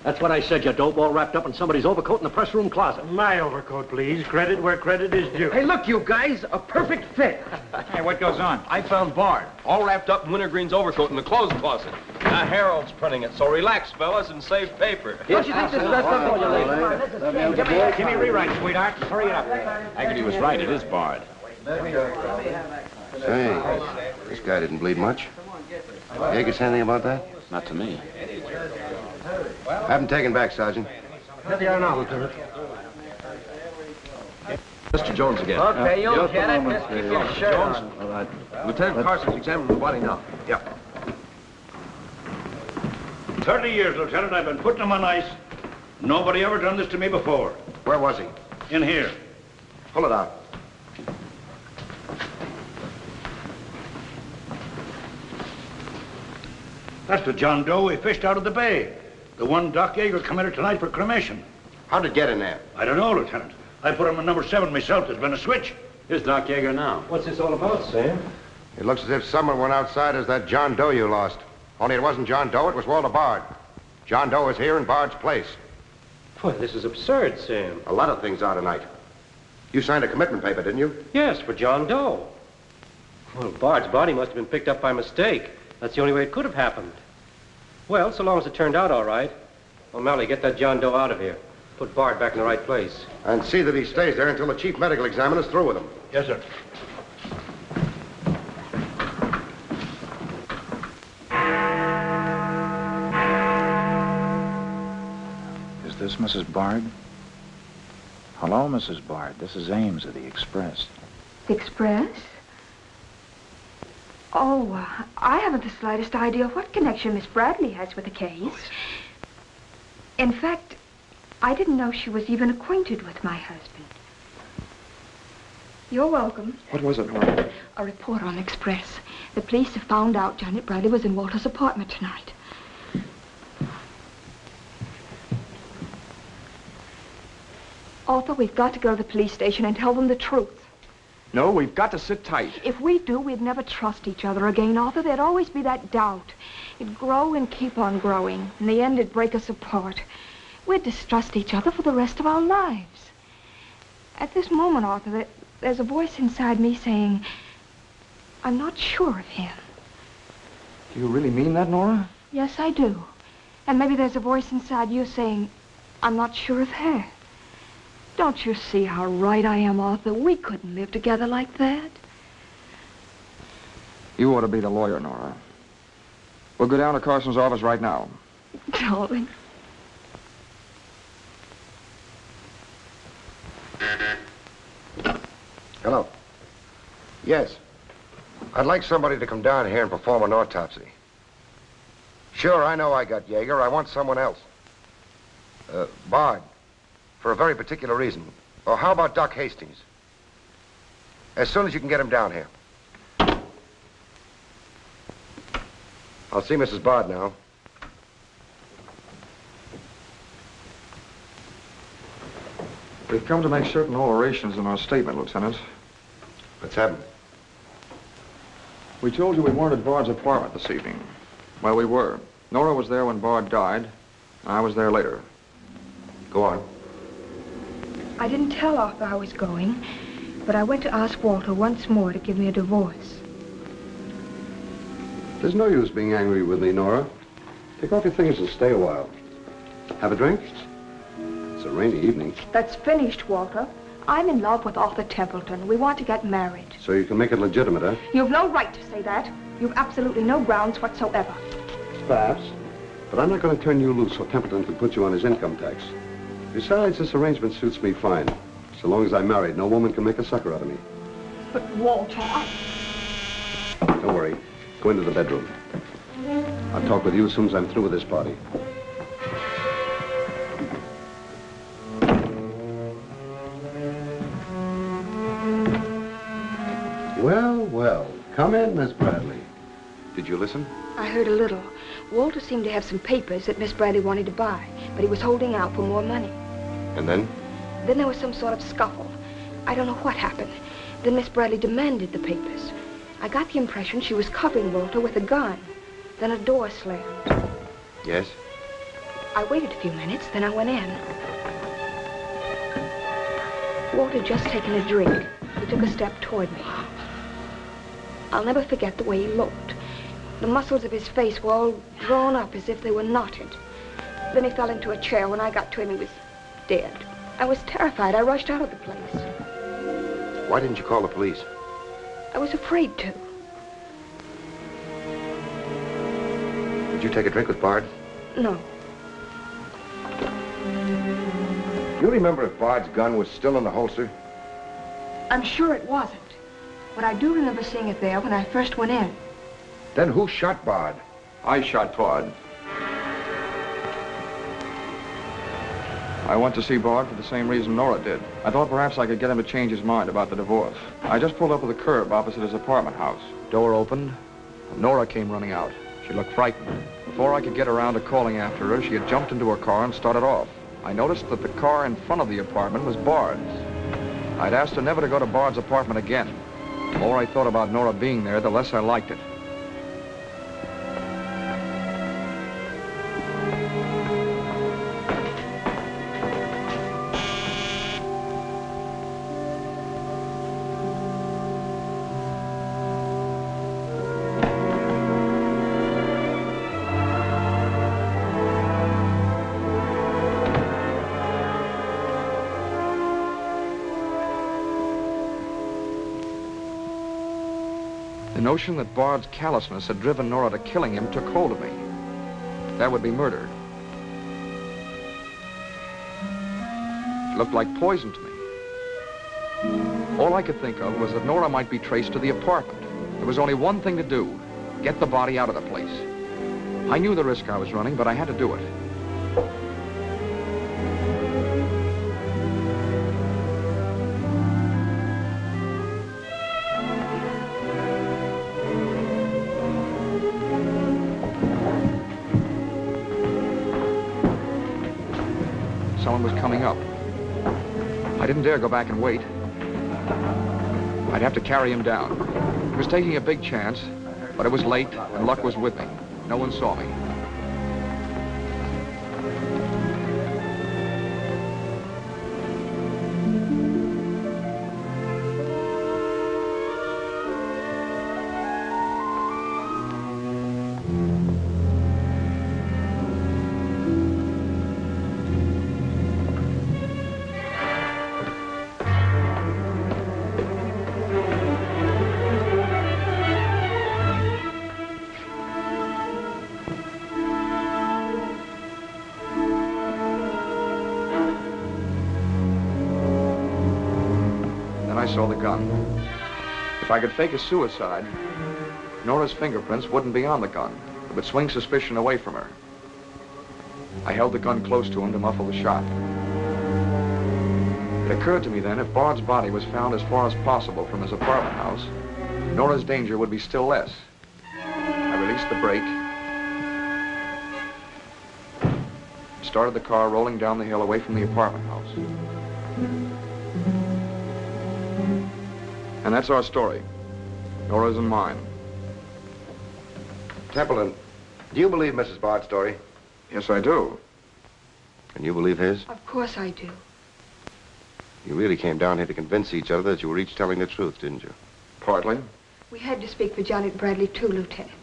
That's what I said, you dope, all wrapped up in somebody's overcoat in the press room closet. My overcoat, please. Credit where credit is due. Hey, look, you guys, a perfect fit. Hey, what goes on? I found Bard, all wrapped up in Wintergreen's overcoat in the clothes closet. The Herald's printing it, so relax, fellas, and save paper. Don't you think this is best for you, ladies? Give me a rewrite, sweetheart. Hurry it up. Haggerty was right. It is Bard. Say, this guy didn't bleed much. Yeager say anything about that? Not to me. Have him taken back, Sergeant. Here they are now, Lieutenant. Mr. Jones again. Okay, you'll get it. Just keep your shirt Jones, on. all right. Lieutenant Carson's examining the body now. Yeah. 30 years, Lieutenant. I've been putting him on ice. Nobody ever done this to me before. Where was he? In here. Pull it out. That's the John Doe we fished out of the bay. The one Doc Yeager committed tonight for cremation. How'd it get in there? I don't know, Lieutenant. I put him in number 7 myself. There's been a switch. Here's Doc Yeager now. What's this all about, Sam? It looks as if someone went outside as that John Doe you lost. Only it wasn't John Doe, it was Walter Bard. John Doe is here in Bard's place. Boy, this is absurd, Sam. A lot of things are tonight. You signed a commitment paper, didn't you? Yes, for John Doe. Well, Bard's body must have been picked up by mistake. That's the only way it could have happened. Well, so long as it turned out all right. O'Malley, get that John Doe out of here. Put Bard back in the right place. And see that he stays there until the chief medical examiner's through with him. Yes, sir. Is this Mrs. Bard? Hello, Mrs. Bard. This is Ames of the Express. The Express? Oh, I haven't the slightest idea what connection Miss Bradley has with the case. In fact, I didn't know she was even acquainted with my husband. You're welcome. What was it, Nora? A report on Express. The police have found out Janet Bradley was in Walter's apartment tonight. Arthur, we've got to go to the police station and tell them the truth. No, we've got to sit tight. If we do, we'd never trust each other again, Arthur. There'd always be that doubt. It'd grow and keep on growing. In the end, it'd break us apart. We'd distrust each other for the rest of our lives. At this moment, Arthur, there's a voice inside me saying, I'm not sure of him. Do you really mean that, Nora? Yes, I do. And maybe there's a voice inside you saying, I'm not sure of her. Don't you see how right I am, Arthur? We couldn't live together like that. You ought to be the lawyer, Nora. We'll go down to Carson's office right now. Darling. Hello. Yes. I'd like somebody to come down here and perform an autopsy. Sure, I know I got Yeager. I want someone else. Bard. For a very particular reason. Or how about Doc Hastings? As soon as you can get him down here. I'll see Mrs. Bard now. We've come to make certain alterations in our statement, Lieutenant. What's happened? We told you we weren't at Bard's apartment this evening. Well, we were. Nora was there when Bard died. I was there later. Go on. I didn't tell Arthur I was going, but I went to ask Walter once more to give me a divorce. There's no use being angry with me, Nora. Take off your things and stay a while. Have a drink? It's a rainy evening. That's finished, Walter. I'm in love with Arthur Templeton. We want to get married. So you can make it legitimate, huh? You've no right to say that. You've absolutely no grounds whatsoever. Perhaps. But I'm not going to turn you loose so Templeton can put you on his income tax. Besides, this arrangement suits me fine. So long as I'm married, no woman can make a sucker out of me. But, Walter, Don't worry. Go into the bedroom. I'll talk with you as soon as I'm through with this party. Well, well. Come in, Miss Bradley. Did you listen? I heard a little. Walter seemed to have some papers that Miss Bradley wanted to buy, but he was holding out for more money. And then? Then there was some sort of scuffle. I don't know what happened. Then Miss Bradley demanded the papers. I got the impression she was covering Walter with a gun. Then a door slammed. Yes? I waited a few minutes, then I went in. Walter had just taken a drink. He took a step toward me. I'll never forget the way he looked. The muscles of his face were all drawn up as if they were knotted. Then he fell into a chair. When I got to him, he was dead. I was terrified. I rushed out of the place. Why didn't you call the police? I was afraid to. Did you take a drink with Bard? No. You remember if Bard's gun was still in the holster? I'm sure it wasn't. But I do remember seeing it there when I first went in. Then who shot Bard? I shot Bard. I went to see Bard for the same reason Nora did. I thought perhaps I could get him to change his mind about the divorce. I just pulled up at the curb opposite his apartment house. Door opened, and Nora came running out. She looked frightened. Before I could get around to calling after her, she had jumped into her car and started off. I noticed that the car in front of the apartment was Bard's. I'd asked her never to go to Bard's apartment again. The more I thought about Nora being there, the less I liked it. The notion that Bard's callousness had driven Nora to killing him took hold of me. That would be murder. It looked like poison to me. All I could think of was that Nora might be traced to the apartment. There was only one thing to do: get the body out of the place. I knew the risk I was running, but I had to do it. Someone was coming up. I didn't dare go back and wait. I'd have to carry him down. He was taking a big chance, but it was late and luck was with me. No one saw me. saw the gun. If I could fake a suicide, Nora's fingerprints wouldn't be on the gun. It would swing suspicion away from her. I held the gun close to him to muffle the shot. It occurred to me then, if Bard's body was found as far as possible from his apartment house, Nora's danger would be still less. I released the brake, started the car rolling down the hill away from the apartment house. And that's our story. Nora's and mine. Templeton, do you believe Mrs. Bard's story? Yes, I do. And you believe his? Of course I do. You really came down here to convince each other that you were each telling the truth, didn't you? Partly. We had to speak for Janet Bradley, too, Lieutenant.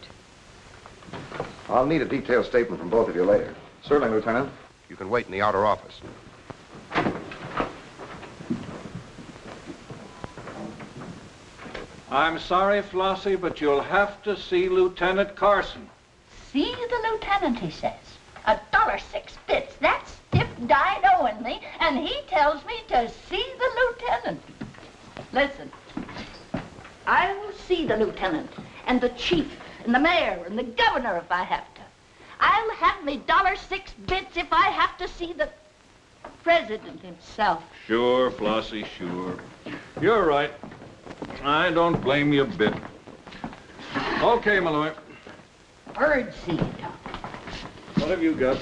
I'll need a detailed statement from both of you later. Certainly, Lieutenant. You can wait in the outer office. I'm sorry, Flossie, but you'll have to see Lieutenant Carson. See the lieutenant, he says. $1.06. That stiff died owing me, and he tells me to see the lieutenant. Listen, I'll see the lieutenant, and the chief, and the mayor, and the governor if I have to. I'll have me $6 if I have to see the president himself. Sure, Flossie, sure. You're right. I don't blame you a bit. Okay, Malloy. Birdseed. What have you got?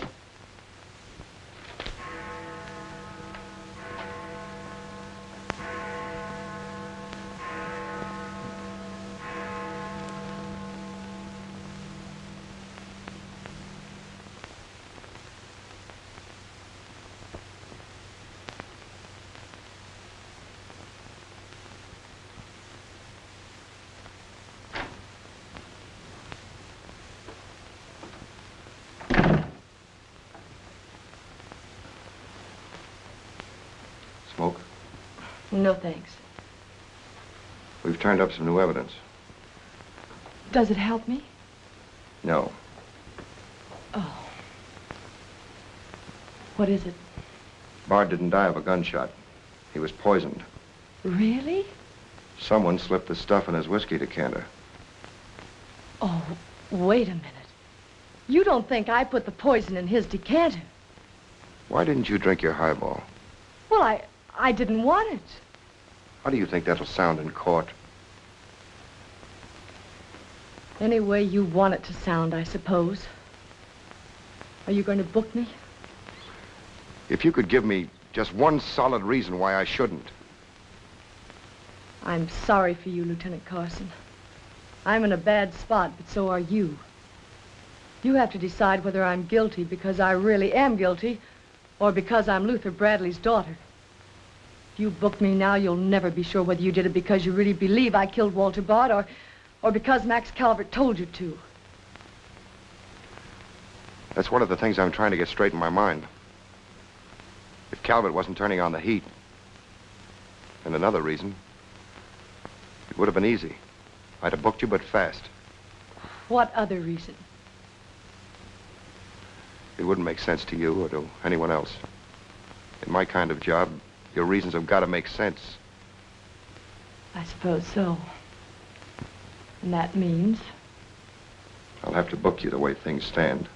Smoke? No, thanks. We've turned up some new evidence. Does it help me? No. Oh. What is it? Bard didn't die of a gunshot. He was poisoned. Really? Someone slipped the stuff in his whiskey decanter. Oh, wait a minute. You don't think I put the poison in his decanter? Why didn't you drink your highball? Well, I didn't want it. How do you think that'll sound in court? Any way you want it to sound, I suppose. Are you going to book me? If you could give me just one solid reason why I shouldn't. I'm sorry for you, Lieutenant Carson. I'm in a bad spot, but so are you. You have to decide whether I'm guilty because I really am guilty or because I'm Luther Bradley's daughter. If you book me now, you'll never be sure whether you did it because you really believe I killed Walter Bard or because Max Calvert told you to. That's one of the things I'm trying to get straight in my mind. If Calvert wasn't turning on the heat, and another reason, it would have been easy. I'd have booked you, but fast. What other reason? It wouldn't make sense to you or to anyone else. In my kind of job, your reasons have got to make sense. I suppose so. And that means? I'll have to book you the way things stand.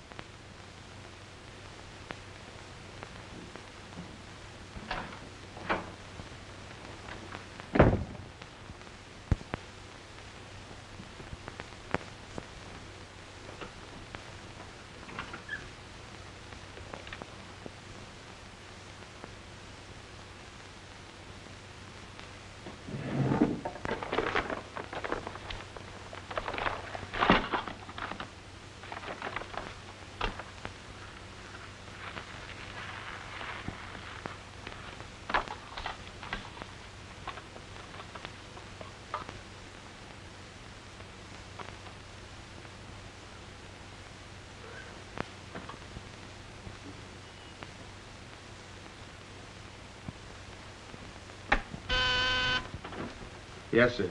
Yes, sir.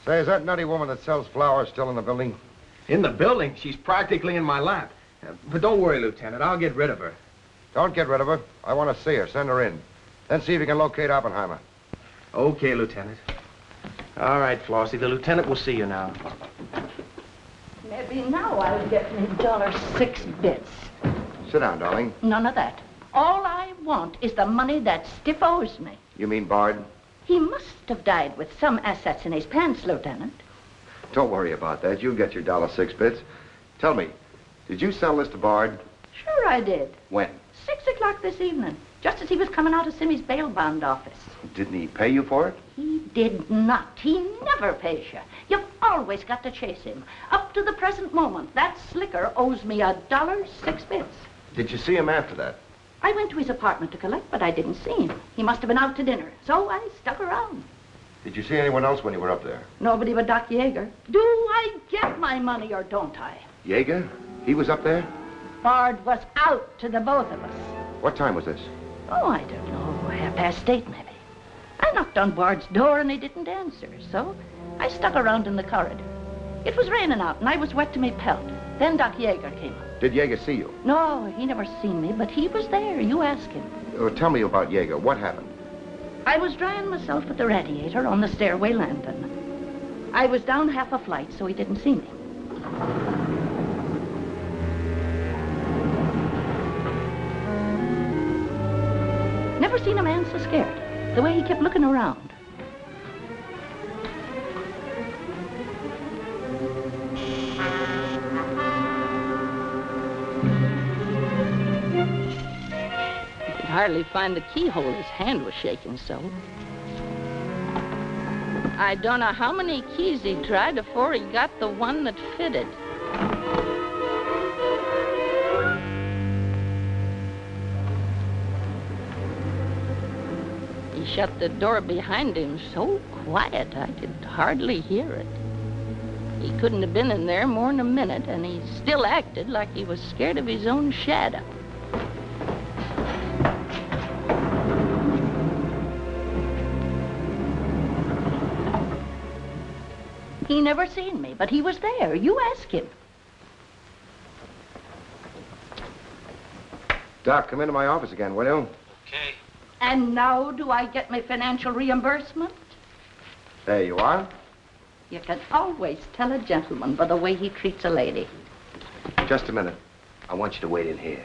Say, is that nutty woman that sells flowers still in the building? In the building? She's practically in my lap. But don't worry, Lieutenant. I'll get rid of her. Don't get rid of her. I want to see her. Send her in. Then see if you can locate Oppenheimer. Okay, Lieutenant. All right, Flossie. The lieutenant will see you now. Maybe now I'll get me $6. Sit down, darling. None of that. All I want is the money that Stiff owes me. You mean Bard? He must have died with some assets in his pants, Lieutenant. Don't worry about that. You'll get your $6. Tell me, did you sell this to Bard? Sure I did. When? 6 o'clock this evening, just as he was coming out of Simmy's bail bond office. Didn't he pay you for it? He did not. He never pays you. You've always got to chase him. Up to the present moment, that slicker owes me $6. Did you see him after that? I went to his apartment to collect, but I didn't see him. He must have been out to dinner, so I stuck around. Did you see anyone else when you were up there? Nobody but Doc Yeager. Do I get my money or don't I? Yeager? He was up there? Bard was out to the both of us. What time was this? Oh, I don't know, 8:30 maybe. I knocked on Bard's door and he didn't answer, so I stuck around in the corridor. It was raining out and I was wet to me pelt. Then Doc Yeager came up. Did Yeager see you? No, he never seen me, but he was there. You ask him. Tell me about Yeager. What happened? I was drying myself at the radiator on the stairway landing. I was down half a flight, so he didn't see me. Never seen a man so scared. The way he kept looking around. Hardly find the keyhole. His hand was shaking so. I don't know how many keys he tried before he got the one that fitted. He shut the door behind him so quiet I could hardly hear it. He couldn't have been in there more than a minute, and he still acted like he was scared of his own shadow. He never seen me, but he was there. You ask him. Doc, come into my office again, will you? Okay. And now do I get my financial reimbursement? There you are. You can always tell a gentleman by the way he treats a lady. Just a minute. I want you to wait in here.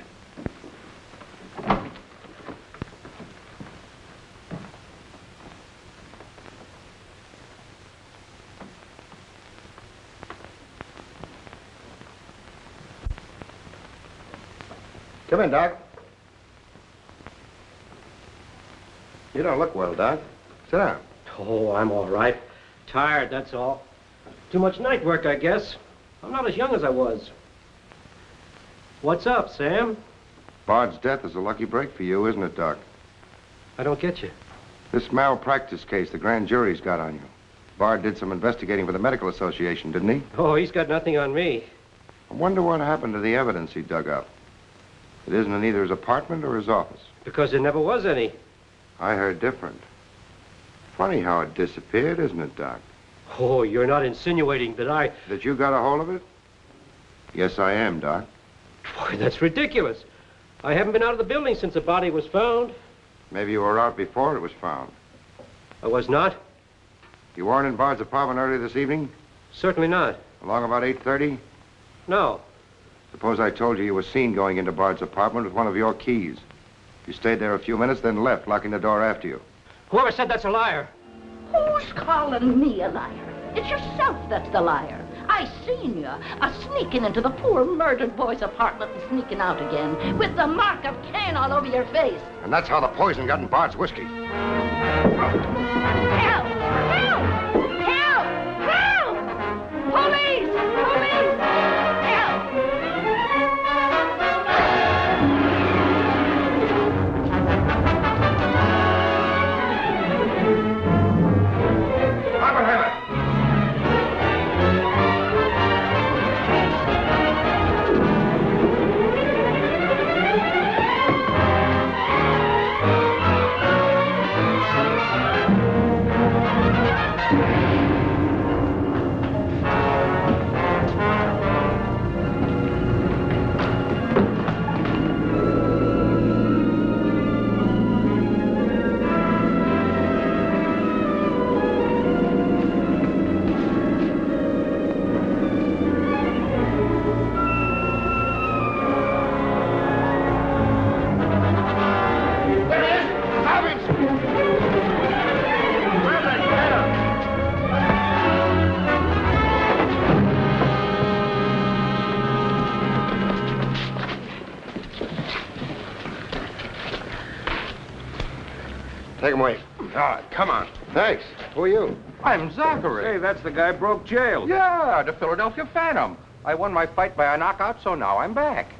Come in, Doc. You don't look well, Doc. Sit down. Oh, I'm all right. Tired, that's all. Too much night work, I guess. I'm not as young as I was. What's up, Sam? Bard's death is a lucky break for you, isn't it, Doc? I don't get you. This malpractice case the grand jury's got on you. Bard did some investigating for the Medical Association, didn't he? Oh, he's got nothing on me. I wonder what happened to the evidence he dug up. It isn't in either his apartment or his office. Because there never was any. I heard different. Funny how it disappeared, isn't it, Doc? Oh, you're not insinuating that I... That you got a hold of it? Yes, I am, Doc. Boy, that's ridiculous. I haven't been out of the building since the body was found. Maybe you were out before it was found. I was not? You weren't in Bard's apartment earlier this evening? Certainly not. Along about 8:30? No. Suppose I told you you were seen going into Bard's apartment with one of your keys. You stayed there a few minutes, then left, locking the door after you. Whoever said that's a liar? Who's calling me a liar? It's yourself that's the liar. I seen you sneaking into the poor murdered boy's apartment and sneaking out again with the mark of Cain all over your face. And that's how the poison got in Bard's whiskey. Help! Help! Help! Help! Police! Police! Help! him away. Come on. Thanks. Who are you? I'm Zachary. Hey, that's the guy broke jail. Yeah, the Philadelphia Phantom. I won my fight by a knockout, so now I'm back.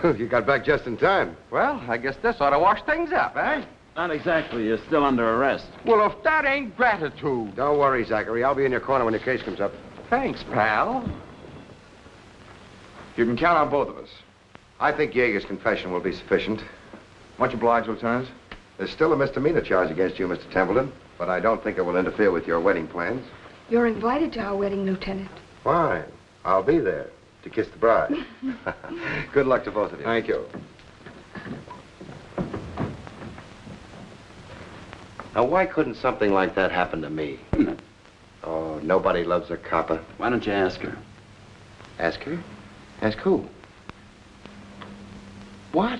You got back just in time. Well, I guess this ought to wash things up, eh? Not exactly. You're still under arrest. Well, if that ain't gratitude. Don't worry, Zachary. I'll be in your corner when your case comes up. Thanks, pal. You can count on both of us. I think Yeager's confession will be sufficient. Much obliged, Lieutenant. There's still a misdemeanor charge against you, Mr. Templeton, but I don't think it will interfere with your wedding plans. You're invited to our wedding, Lieutenant. Fine. I'll be there to kiss the bride. Good luck to both of you. Thank you. Now, why couldn't something like that happen to me? Oh, nobody loves a copper. Why don't you ask her? Ask her? Ask who? What?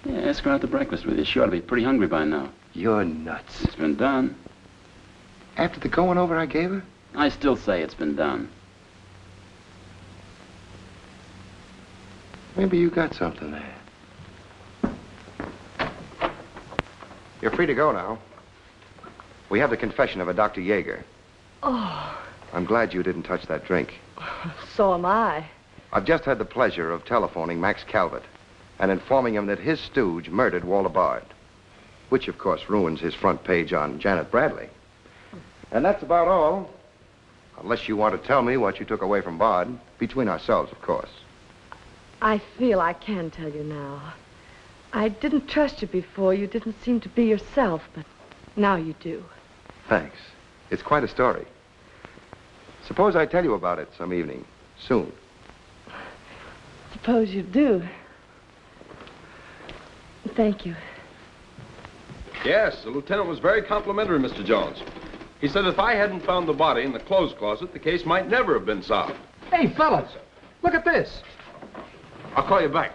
Yeah, ask her out to breakfast with you. She ought to be pretty hungry by now. You're nuts. It's been done. After the going over I gave her? I still say it's been done. Maybe you got something there. You're free to go now. We have the confession of a Dr. Yeager. Oh, I'm glad you didn't touch that drink. so am I. I've just had the pleasure of telephoning Max Calvert and informing him that his stooge murdered Walter Bard, which, of course, ruins his front page on Janet Bradley. And that's about all, unless you want to tell me what you took away from Bard, between ourselves, of course. I feel I can tell you now. I didn't trust you before. You didn't seem to be yourself, but now you do. Thanks. It's quite a story. Suppose I tell you about it some evening, soon. Suppose you do. Thank you. Yes, the lieutenant was very complimentary, Mr. Jones. He said if I hadn't found the body in the clothes closet, the case might never have been solved. Hey, fellas, look at this. I'll call you back.